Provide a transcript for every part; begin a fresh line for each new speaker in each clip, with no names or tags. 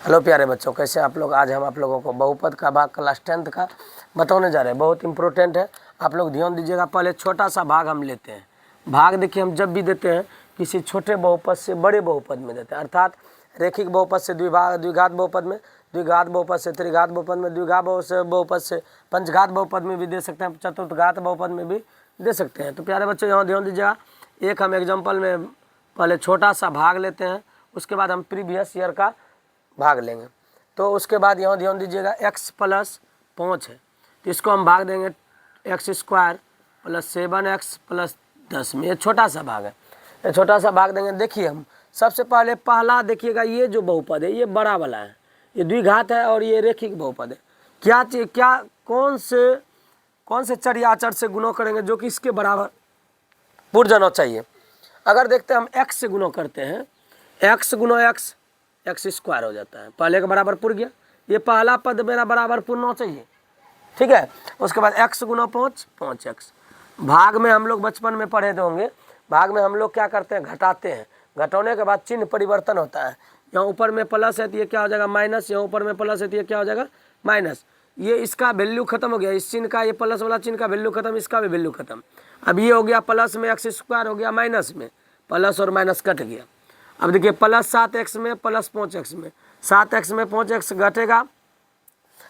Hello प्यारे बच्चों, कैसे आप लोग। आज हम आप लोगों को बहुपद का भाग क्लास 10th का बताने जा रहे हैं। बहुत इंपॉर्टेंट है, आप लोग ध्यान दीजिएगा। पहले छोटा सा भाग हम लेते हैं। भाग देखिए, हम जब भी देते हैं किसी छोटे बहुपद से बड़े बहुपद में देते हैं, अर्थात रेखिक बहुपद से द्विघात बहुपद में, द्विघात बहुपद से त्रिघात बहुपद में, द्विघात बहुपद से पंचघात बहुपद में भी दे सकते हैं, चतुर्थघात बहुपद में भी दे सकते हैं। तो प्यारे बच्चों यहाँ ध्यान दीजिएगा। एक हम एग्जाम्पल में पहले छोटा सा भाग लेते हैं, उसके बाद हम प्रीवियस ईयर का भाग लेंगे। तो उसके बाद यहाँ ध्यान दीजिएगा, x + 5 है, तो इसको हम भाग देंगे x² + 7x + 10 में। ये छोटा सा भाग है, ये छोटा सा भाग देंगे। देखिए हम सबसे पहले पहला देखिएगा, ये जो बहुपद है ये बड़ा वाला है, ये द्विघात है और ये रेखिक बहुपद है। क्या कौन से चर या अचर से गुणा करेंगे जो कि इसके बराबर पुर जाना चाहिए। अगर देखते हैं हम x से गुणा करते हैं, x × x² हो जाता है, पहले के बराबर पुर गया। ये पहला पद मेरा बराबर पुरना चाहिए, ठीक है। उसके बाद x × 5 5x। भाग में हम लोग बचपन में पढ़े होंगे, भाग में हम लोग क्या करते हैं, घटाते हैं। घटाने के बाद चिन्ह परिवर्तन होता है। यहाँ ऊपर में प्लस है तो ये क्या हो जाएगा माइनस, यहाँ ऊपर में प्लस है तो ये क्या हो जाएगा माइनस। ये इसका वैल्यू खत्म हो गया, इस चिन्ह का, ये प्लस वाला चिन्ह का वैल्यू खत्म, इसका भी वैल्यू खत्म। अब ये हो गया प्लस में x² हो गया माइनस में, प्लस और माइनस कट गया। अब देखिए +7x में +5x में, 7x में 5x घटेगा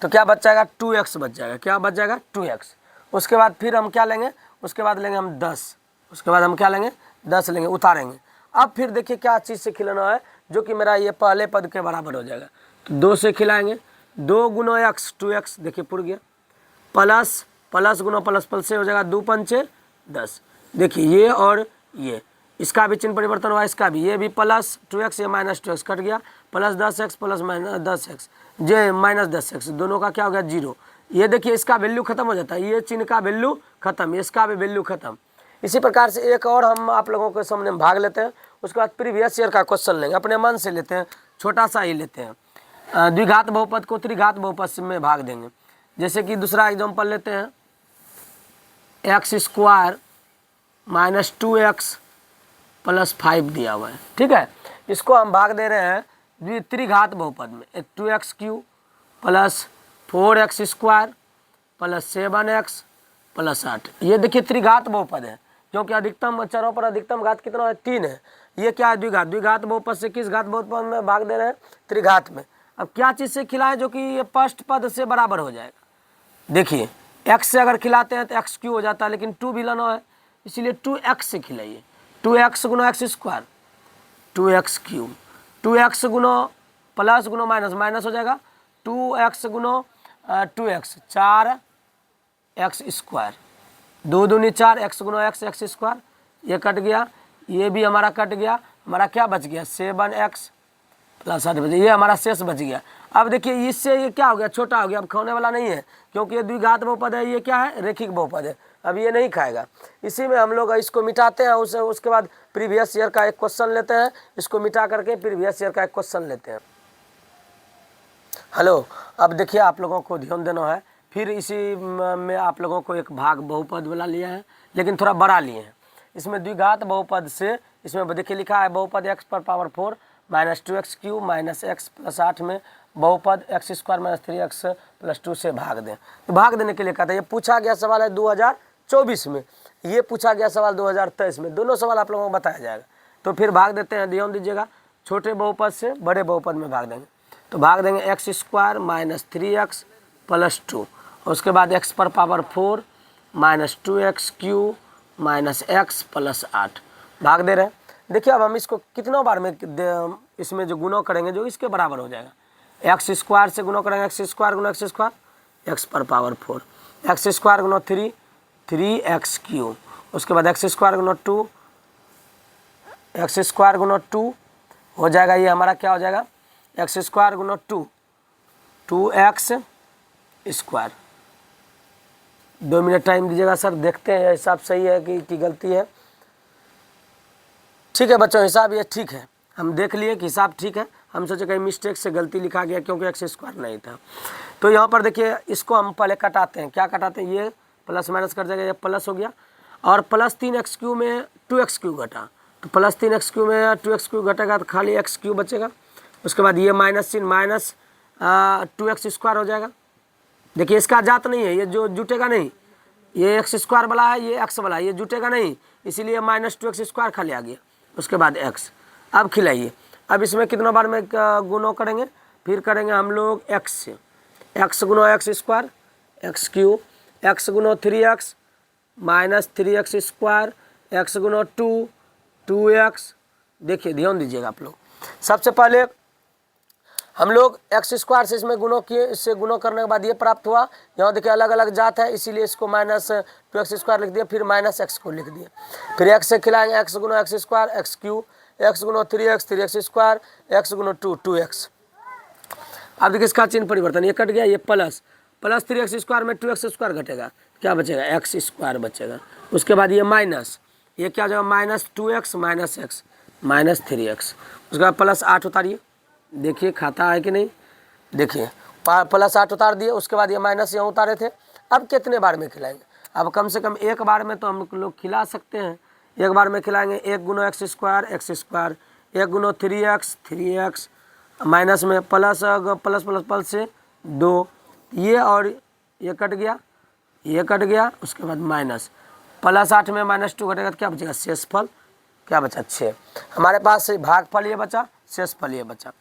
तो क्या बच जाएगा 2x बच जाएगा। क्या बच जाएगा 2x। उसके बाद फिर हम क्या लेंगे, उसके बाद लेंगे हम 10। उसके बाद हम क्या लेंगे 10 लेंगे, उतारेंगे। अब फिर देखिए क्या चीज़ से खिलाना है जो कि मेरा ये पहले पद के बराबर हो जाएगा। तो 2 से खिलाएंगे, 2 × x 2x, देखिए पुर गया। प्लस × प्लस से हो जाएगा 2 × 5 10। देखिए ये और ये, इसका भी चिन्ह परिवर्तन हुआ, इसका भी, ये भी +2x, ये -2x कट गया, +10x + -10x, ये -10x, दोनों का क्या हो गया 0। ये देखिए इसका वैल्यू खत्म हो जाता है, ये चिन्ह का वैल्यू खत्म, इसका भी वैल्यू खत्म। इसी प्रकार से एक और हम आप लोगों के सामने भाग लेते हैं। उसके बाद प्रीवियस ईयर का क्वेश्चन लेंगे, अपने मन से लेते हैं, छोटा सा ही लेते हैं। द्विघात बहुपद को त्रिघात बहुपद में भाग देंगे। जैसे कि दूसरा एग्जाम्पल लेते हैं, x² - 2x + 5 दिया हुआ है, ठीक है। इसको हम भाग दे रहे हैं त्रिघात बहुपद में, 2x³ + 4x² + 7x + 8। ये देखिए त्रिघात बहुपद है, क्योंकि अधिकतम चरों पर अधिकतम घात कितना है 3 है। ये क्या है द्विघात, द्विघात बहुपद से किस घात बहुपद में भाग दे रहे हैं, त्रिघात में। अब क्या चीज़ से खिलाए जो कि ये फर्स्ट पद से बराबर हो जाएगा। देखिए x से अगर खिलाते हैं तो x³ हो जाता है, लेकिन 2 भी लाना है, इसीलिए 2x से खिलाइए। 2x × x², 2x³ 2x × plus × minus, minus हो जाएगा 2x × 2x 4x², 2 दूनी 4, x × x² ये कट गया, ये भी हमारा कट गया। हमारा क्या बच गया 7x + 8 बच, ये हमारा शेष बच गया। अब देखिए इससे ये क्या हो गया, छोटा हो गया, अब खाने वाला नहीं है, क्योंकि ये द्विघात बहुपद है, ये क्या है रेखिक बहुपद है, अब ये नहीं खाएगा। इसी में हम लोग इसको मिटाते हैं, उसके बाद प्रीवियस ईयर का एक क्वेश्चन लेते हैं। इसको मिटा करके प्रीवियस ईयर का एक क्वेश्चन लेते हैं। हेलो, अब देखिए आप लोगों को ध्यान देना है। फिर इसी में आप लोगों को एक भाग बहुपद वाला लिया है, लेकिन थोड़ा बड़ा लिए हैं। इसमें द्विघात बहुपद से, इसमें देखिए लिखा है बहुपद x⁴ - 2x³ - x + 8 में बहुपद x² - 3x + 2 से भाग दें। तो भाग देने के लिए कहता है, ये पूछा गया सवाल है 2024 में, ये पूछा गया सवाल 2023 में, दोनों सवाल आप लोगों को बताया जाएगा। तो फिर भाग देते हैं, ध्यान दीजिएगा। छोटे बहुपद से बड़े बहुपद में भाग देंगे, तो भाग देंगे x² - 3x + 2, उसके बाद x⁴ - 2x³ - x + 8 भाग दे रहे हैं। देखिए अब हम इसको कितना बार में इसमें जो गुणा करेंगे जो इसके बराबर हो जाएगा। x² से गुणा करेंगे, x² × x², x⁴ x² × 3 3x³ उसके बाद x² × 2 x² × 2 हो जाएगा। ये हमारा क्या हो जाएगा x² × 2 2x²। 2 मिनट टाइम दीजिएगा सर, देखते हैं हिसाब सही है कि गलती है। ठीक है बच्चों, हिसाब ये ठीक है, हम देख लिए कि हिसाब ठीक है। हम सोचे कहीं मिस्टेक से गलती लिखा गया, क्योंकि x² नहीं था। तो यहाँ पर देखिए इसको हम पहले कटाते हैं। क्या कटाते हैं, ये प्लस माइनस कर जाएगा, ये प्लस हो गया, और +3x³ में 2x³ घटा, तो +3x³ में 2x³ घटेगा तो खाली x³ बचेगा। उसके बाद ये माइनस चिन्ह माइनस 2x² हो जाएगा। देखिए इसका जात नहीं है, ये जो जुटेगा नहीं, ये x² वाला है, ये x वाला है, ये जुटेगा नहीं, इसीलिए -2x² खाली आ गया। उसके बाद x। अब खिलाइए, अब इसमें कितना बार में गुणों करेंगे, फिर करेंगे हम लोग x से, x गुणो x² x³ x गुणो 3x -3x², x गुणो 2x। देखिए ध्यान दीजिएगा आप लोग, सबसे पहले हम लोग x² से इसमें गुणों किए, इससे गुणों करने के बाद ये प्राप्त हुआ। यहाँ देखिए अलग अलग जात है, इसीलिए इसको -2x² लिख दिया, फिर -x को लिख दिया। फिर x से खिलाएंगे, x गुणो x² x³ x गुणो 3x 3x², x गुणो 2x। अब देखिए इसका चिन्ह परिवर्तन, ये कट गया, ये प्लस 3x² में 2x² घटेगा, क्या बचेगा x² बचेगा। उसके बाद ये माइनस, ये क्या हो जाएगा -2x -x -3x। उसके बाद +8 उतारिए, देखिए खाता है कि नहीं, देखिए +8 उतार दिए। उसके बाद ये माइनस यहाँ उतारे थे। अब कितने बार में खिलाएंगे, अब कम से कम एक बार में तो हम लोग खिला सकते हैं। एक बार में खिलाएंगे, 1 गुणो x² x², 1 गुणो 3x माइनस में प्लस से 2, ये और ये कट गया, ये कट गया। उसके बाद माइनस +8 में -2 घटेगा तो क्या बचेगा शेषफल, क्या बचा 6। हमारे पास भागफल ये बचा, शेषफल ये बचा।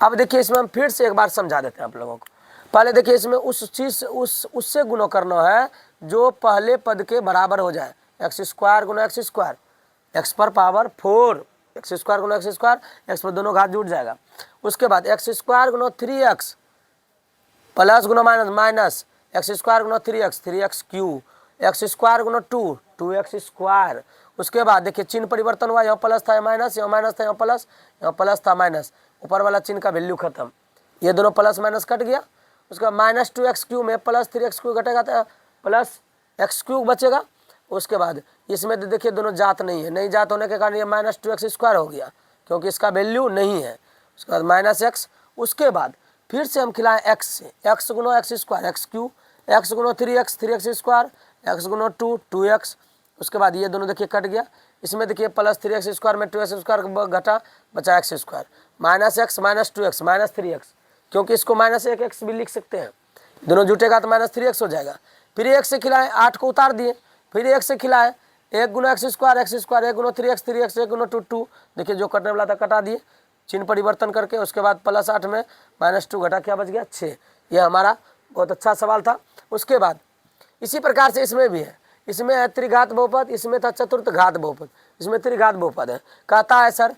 अब देखिए इसमें हम फिर से एक बार समझा देते हैं आप लोगों को। पहले देखिए इसमें उस चीज़ उससे गुणों करना है जो पहले पद के बराबर हो जाए, x² गुणा x², x पर पावर 4, x² गुणा x², x पर दोनों घात जुड़ जाएगा। उसके बाद x² गुणा 3x प्लस गुणा माइनस x² गुणा 3x 3x³ x² गुणा 2x²। उसके बाद देखिए चिन्ह परिवर्तन हुआ, यहाँ प्लस था माइनस, यहाँ माइनस था, यहाँ प्लस था माइनस, ऊपर वाला चिन्ह का वैल्यू खत्म, ये दोनों प्लस माइनस कट गया। उसके बाद -2x³ में +3x³ घटेगा तो +x³ बचेगा। उसके बाद इसमें देखिए दोनों जात नहीं है, नहीं जात होने के कारण ये -2x² हो गया, क्योंकि इसका वैल्यू नहीं है। उसके बाद -x। उसके बाद फिर से हम खिलाएं x से, x गुणो x² x³ x गुणो 3x 3x², x गुणो 2x। उसके बाद ये दोनों देखिए कट गया। इसमें देखिए +3x² में 2x² घटा, बचा x², -x -2x -3x, क्योंकि इसको -1x भी लिख सकते हैं, दोनों जुटेगा तो -3x हो जाएगा। फिर 1 से खिलाएं, 8 को उतार दिए, फिर 1 से खिलाएं, 1 गुणो x² x², 1 गुणो 3x 3x, 1 गुणो 2 देखिए जो कटने वाला था कटा दिए, चिन्ह परिवर्तन करके। उसके बाद +8 में -2 घटा, क्या बच गया 6। ये हमारा बहुत अच्छा सवाल था। उसके बाद इसी प्रकार से इसमें भी है, इसमें है त्रिघात बहुपद, इसमें था चतुर्थ घात बहुपद, इसमें त्रिघात बहुपद है। कहता है सर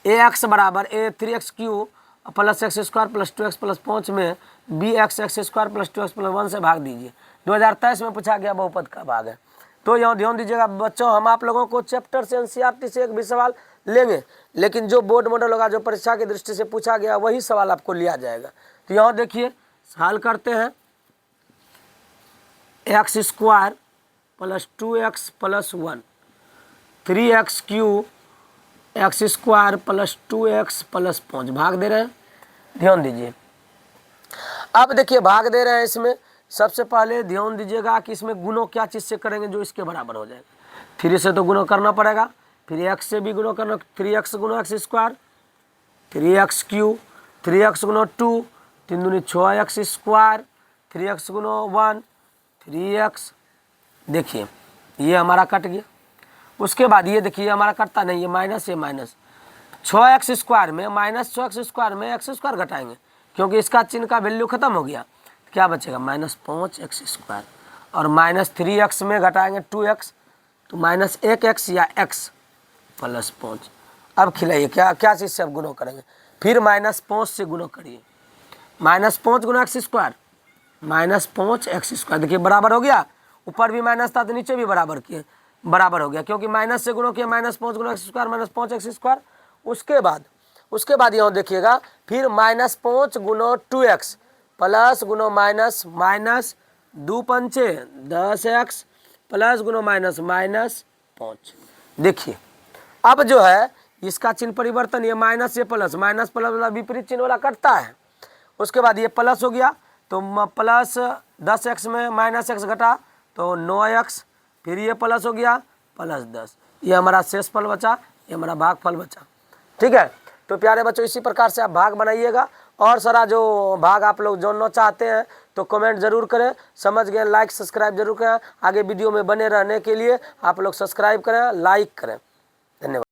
ax बराबर 3x³ + x² + 2x + 5 में bx x² + 2x + 1 से भाग दीजिए। 2023 में पूछा गया बहुपद का भाग है। तो यहाँ ध्यान दीजिएगा बच्चों, हम आप लोगों को चैप्टर से NCERT से एक भी सवाल लेंगे, लेकिन जो बोर्ड मॉडल होगा, जो परीक्षा की दृष्टि से पूछा गया, वही सवाल आपको लिया जाएगा। तो यहाँ देखिए हल करते हैं, x² + 2x + 1 3x³ x² + 2x + 5 भाग दे रहे हैं। ध्यान दीजिए, अब देखिए भाग दे रहे हैं। इसमें सबसे पहले ध्यान दीजिएगा कि इसमें गुणों क्या चीज़ से करेंगे जो इसके बराबर हो जाएगा। 3 से तो गुणों करना पड़ेगा, फिर x से भी गुणों करना, 3x गुणो x², 3x³ 3x गुणो 2 3 दूनी 6x², 3x गुणो 1 3x। देखिए ये हमारा कट गया। उसके बाद ये देखिए हमारा कटता नहीं, ये माइनस, ये माइनस 6x² में -6x² में x² घटाएंगे, क्योंकि इसका चिन्ह का वैल्यू खत्म हो गया। क्या बचेगा -5x² और -3x में घटाएंगे 2x, तो -1x या x + 5। अब खिलाइए क्या क्या चीज़ से अब गुणों करेंगे, फिर -5 से गुणों करिए, -5 गुणा x² -5x²। देखिए बराबर हो गया, ऊपर भी माइनस था तो नीचे भी बराबर किए, बराबर हो गया, क्योंकि माइनस से गुणों किया, -5 गुणा x² -5x²। उसके बाद यहाँ देखिएगा फिर -5 गुणो 2x प्लस गुणो माइनस 2 पंचे 10x प्लस गुणो -5। देखिए अब जो है इसका चिन्ह परिवर्तन, ये माइनस ये प्लस, माइनस प्लस वाला विपरीत चिन्ह वाला कटता है। उसके बाद ये प्लस हो गया, तो प्लस 10x में -x घटा तो 9x, फिर ये प्लस हो गया +10, ये हमारा शेष फल बचा, ये हमारा भागफल बचा। ठीक है, तो प्यारे बच्चों इसी प्रकार से आप भाग बनाइएगा। और सारा जो भाग आप लोग जानना चाहते हैं तो कमेंट जरूर करें। समझ गए, लाइक सब्सक्राइब जरूर करें। आगे वीडियो में बने रहने के लिए आप लोग सब्सक्राइब करें, लाइक करें। धन्यवाद।